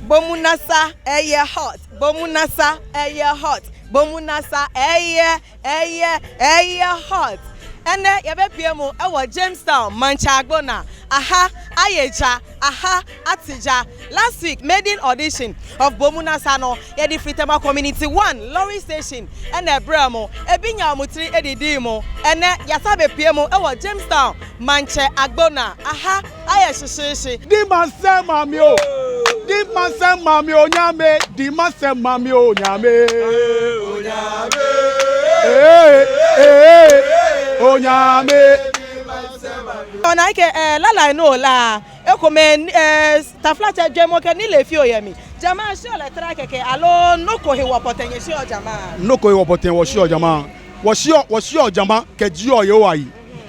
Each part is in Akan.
Bomunasa eye hot. Bomunasa eye hot. Bomunasa eye hot. And yabe piemo ewo Jamestown Manchagbona. Aha ayeja. Aha atija. Last week maiden audition of Bomunasa no yedi Fritema Community 1 Lorry Station. And bramo ebinya mutri edidimo. And yasabe piemo ewo Jamestown Manchagbona. Aha ayeshishi. Di masem mamio. Di masem mamio nyame. Di masem mamio nyame. Onyame. Onyame. Ona ike lala no la ekome staflacha jemo ke ni le fi oyemi jama se ole tra keke alo noko he wopotenye se ojama noko he wopoten wo se ojama wo se ojama ke ji oye wa yi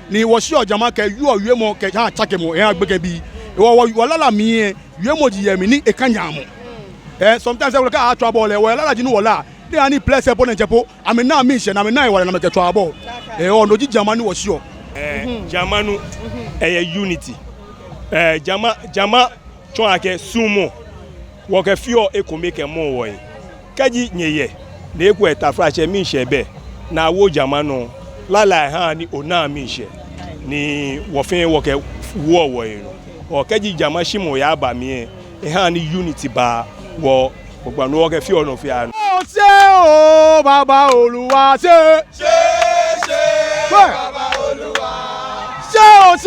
ni wo se ojama ke yu oye mo ke ha chake mo e agbege bi wo lala mi e yu mo ji yemi ni e kanya mo sometimes we ka trouble we lala ji nu wo la they ani place e bonne jepo ame na mi se na me na e wa na me ke trouble ono ji jama ni wo se Jamanu unity. Jama chonake sumo. Woke fio ekomeke mo woy. Kaji nyeye. Na eku etafrache mi shebe. Na wo jamano lala ha ni ona mi she. Ni wofin woke wo woy no. O kaji jama shimo ya ba mi ha ni unity ba wo gbanu woke fio no fia no. Se o baba Olúwa se. Baba Olúwa. Se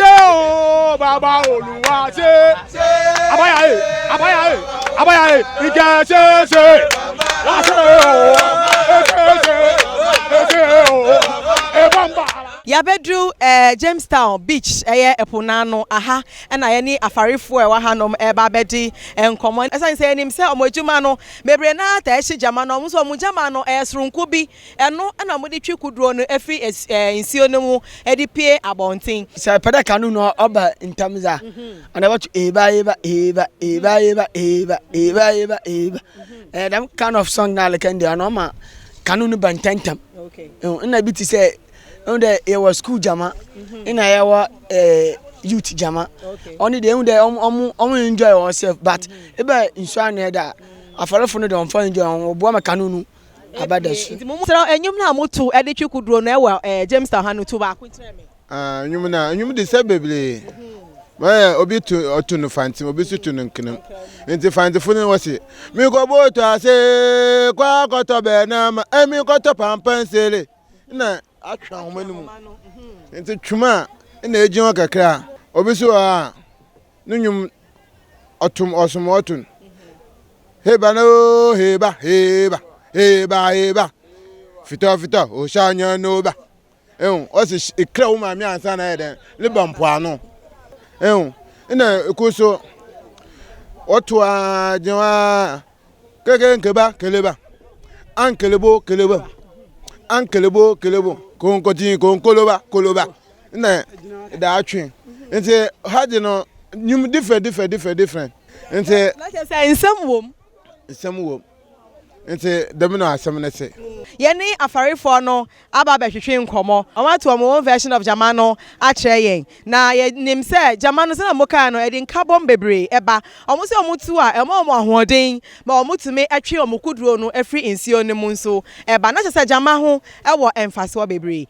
o baba Olúwa se. Abaya ike se. Yabedru Jamestown Beach eye eponano aha na ye ni afarefo e wa hanom e ba bedi enkomo esan se enim se omodwuma no mebre na ta ehye jama no so omujama no esrunku bi eno na modi twikuduro no afi nsio no mu edi pie abonten se peda kanu no oba ntamza ana what eba that kind of song na like and no ma kanu no bantantam okay na bi ti say it was school jama in our youth jama only they enjoy ourselves but ebe insure na that afarefo no don enjoy obo ma kanunu abadash enyum na moto ede twikuduro na ewa Jamestown hanu to ba kwintre me enyum de sebeble ma obi otu no fanti obi su tu no nkinem enti fanti funu wose mi ko bo to ase kwa koto be na ma emi koto pampansele na atwa homanum enti twuma na ejin kakra obiso a nunyum otum osum otun heba no heba fita o shanya no ba o se ikra wo ma mi ansa na eden liba mpoano na ekuso otu a jewa keke nkeba keleba kelebo konkoti koloba na da atwen nti haje no nyum different nti like say nsem wom nti demino asem na se ye ni afarefo no aba behwehwe nkomo omato omo version of jamano a kire yen na ye nim se jamano se na moka no edin carbon bebre eba omo se omutu a emo ahoden ma omutumi atwe omukuduro no afri insio ne mu nso eba na se jama ho ewo emfase wo bebre